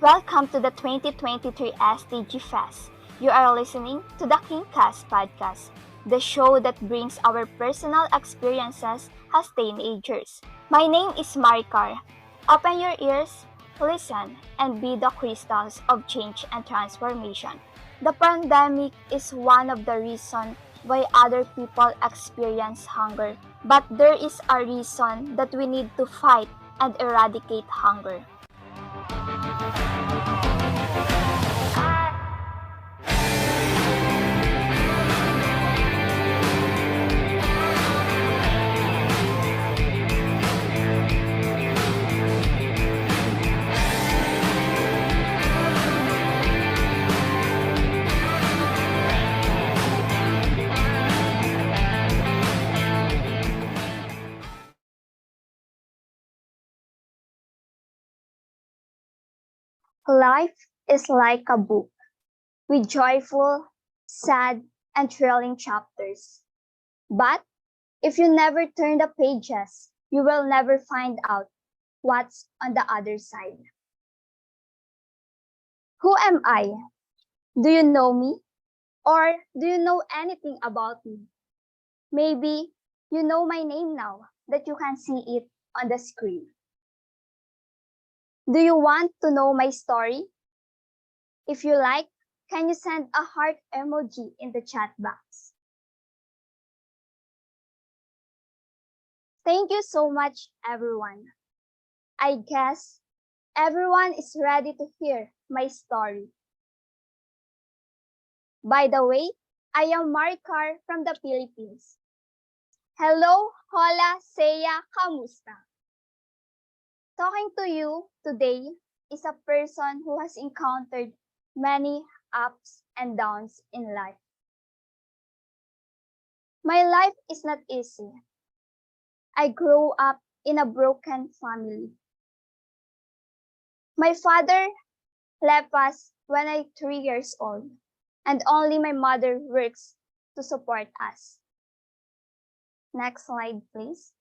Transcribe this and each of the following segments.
Welcome to the 2023 SDG Fest. You are listening to the KingCast podcast, the show that brings our personal experiences as teenagers. My name is Maricar. Open your ears, listen, and be the crystals of change and transformation. The pandemic is one of the reasons why other people experience hunger, but there is a reason that we need to fight and eradicate hunger. Life is like a book with joyful, sad, and thrilling chapters. But if you never turn the pages, you will never find out what's on the other side. Who am I? Do you know me? Or do you know anything about me? Maybe you know my name now that you can see it on the screen. Do you want to know my story? If you like, can you send a heart emoji in the chat box? Thank you so much, everyone. I guess everyone is ready to hear my story. By the way, I am Maricar from the Philippines. Hello, hola, seya, kamusta? Talking to you today is a person who has encountered many ups and downs in life. My life is not easy. I grew up in a broken family. My father left us when I was 3 years old, and only my mother works to support us. Next slide, please.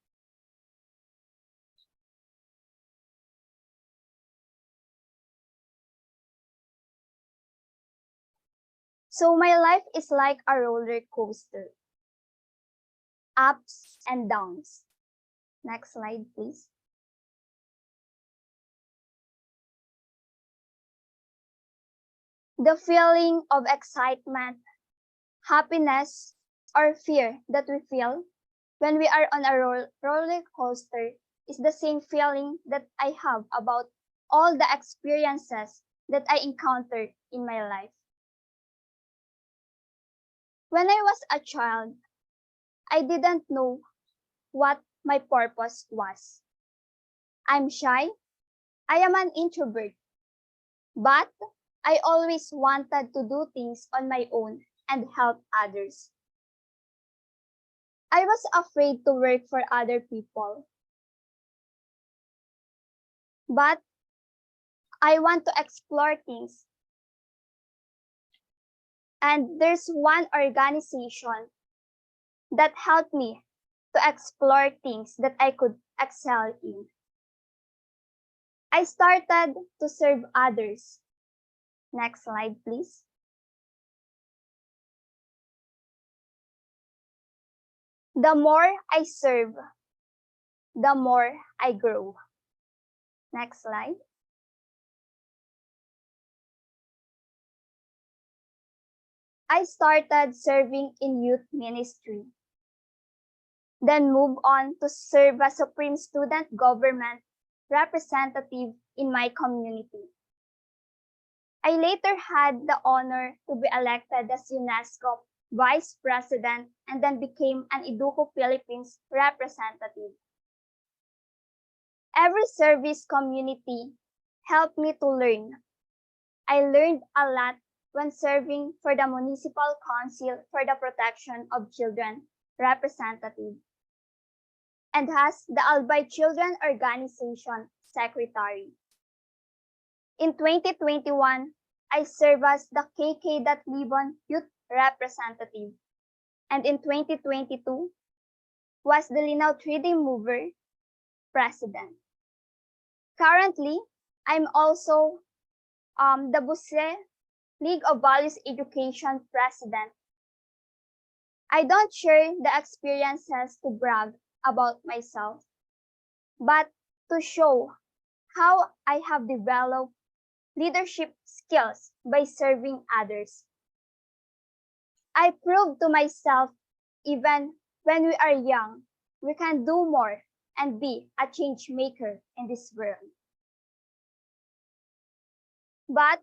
So my life is like a roller coaster. Ups and downs. Next slide, please. The feeling of excitement, happiness, or fear that we feel when we are on a roller coaster is the same feeling that I have about all the experiences that I encountered in my life. When I was a child, I didn't know what my purpose was. I'm shy. I am an introvert. But I always wanted to do things on my own and help others. I was afraid to work for other people. But I want to explore things. And there's one organization that helped me to explore things that I could excel in. I started to serve others. Next slide, please. The more I serve, the more I grow. Next slide. I started serving in youth ministry, then moved on to serve as Supreme Student Government representative in my community. I later had the honor to be elected as UNESCO Vice President and then became an Educo Philippines representative. Every service community helped me to learn. I learned a lot when serving for the Municipal Council for the Protection of Children representative and as the Albay Children Organization Secretary. In 2021, I served as the KK Libon Youth Representative, and in 2022, was the Linao 3D Mover President. Currently, I'm also the Buse League of Values Education president. I don't share the experiences to brag about myself, but to show how I have developed leadership skills by serving others. I proved to myself even when we are young, we can do more and be a change maker in this world. But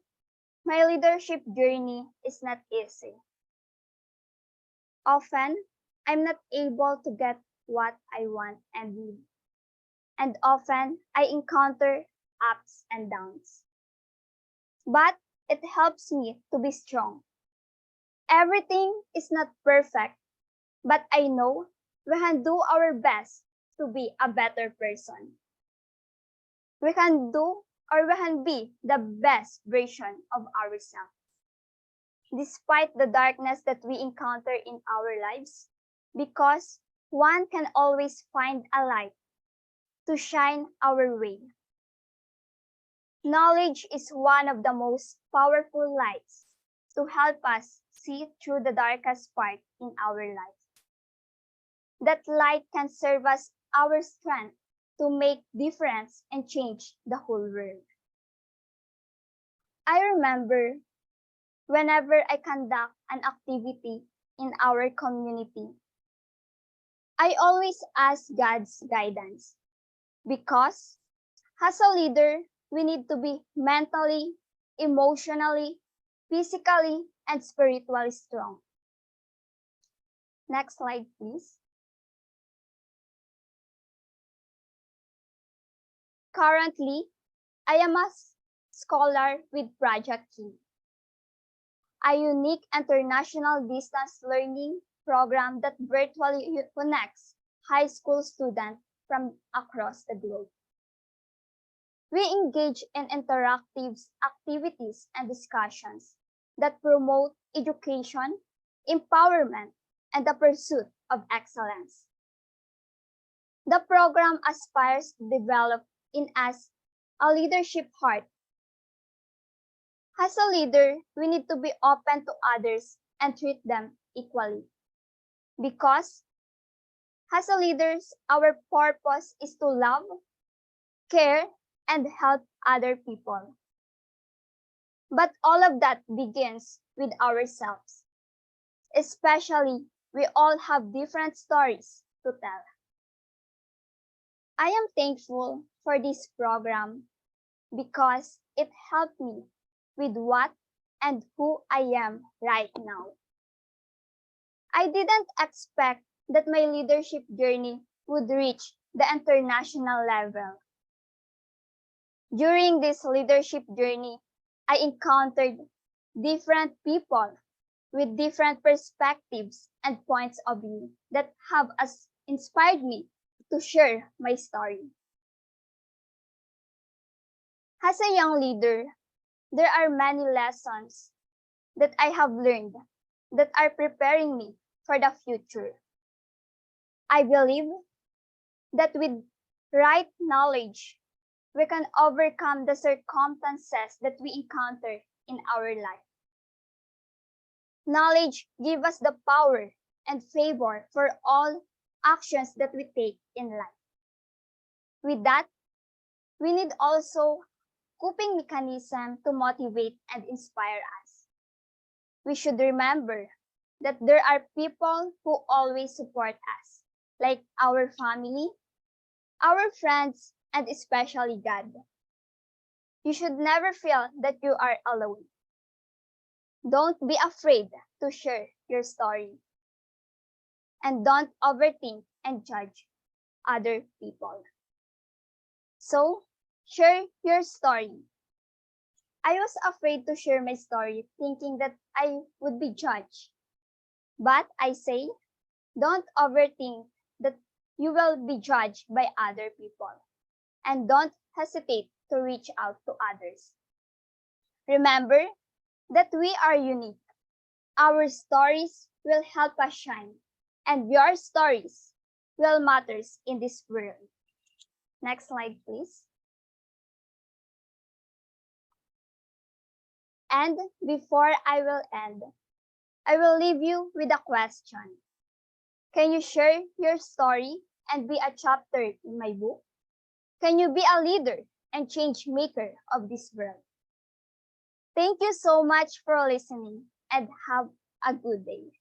my leadership journey is not easy. Often, I'm not able to get what I want and need. And often, I encounter ups and downs. But it helps me to be strong. Everything is not perfect, but I know we can do our best to be a better person. We can do or we can be the best version of ourselves. Despite the darkness that we encounter in our lives, because one can always find a light to shine our way. Knowledge is one of the most powerful lights to help us see through the darkest part in our life. That light can serve as our strength to make difference and change the whole world. I remember whenever I conduct an activity in our community, I always ask God's guidance because as a leader, we need to be mentally, emotionally, physically, and spiritually strong. Next slide, please. Currently, I am a scholar with Project Key, a unique international distance learning program that virtually connects high school students from across the globe. We engage in interactive activities and discussions that promote education, empowerment, and the pursuit of excellence. The program aspires to develop in us a leadership heart. As a leader, we need to be open to others and treat them equally. Because as a leaders, our purpose is to love, care, and help other people. But all of that begins with ourselves. Especially, we all have different stories to tell. I am thankful for this program because it helped me with what and who I am right now. I didn't expect that my leadership journey would reach the international level. During this leadership journey, I encountered different people with different perspectives and points of view that have inspired me to share my story. As a young leader, there are many lessons that I have learned that are preparing me for the future. I believe that with right knowledge, we can overcome the circumstances that we encounter in our life. Knowledge gives us the power and favor for all actions that we take in life. With that, we need also coping mechanism to motivate and inspire us. We should remember that there are people who always support us, like our family, our friends, and especially God. You should never feel that you are alone. Don't be afraid to share your story. And don't overthink and judge other people. So, share your story. I was afraid to share my story, thinking that I would be judged. But I say, don't overthink that you will be judged by other people. And don't hesitate to reach out to others. Remember that we are unique. Our stories will help us shine, and your stories will matter in this world. Next slide, please. And before I will end, I will leave you with a question. Can you share your story and be a chapter in my book? Can you be a leader and change maker of this world? Thank you so much for listening and have a good day.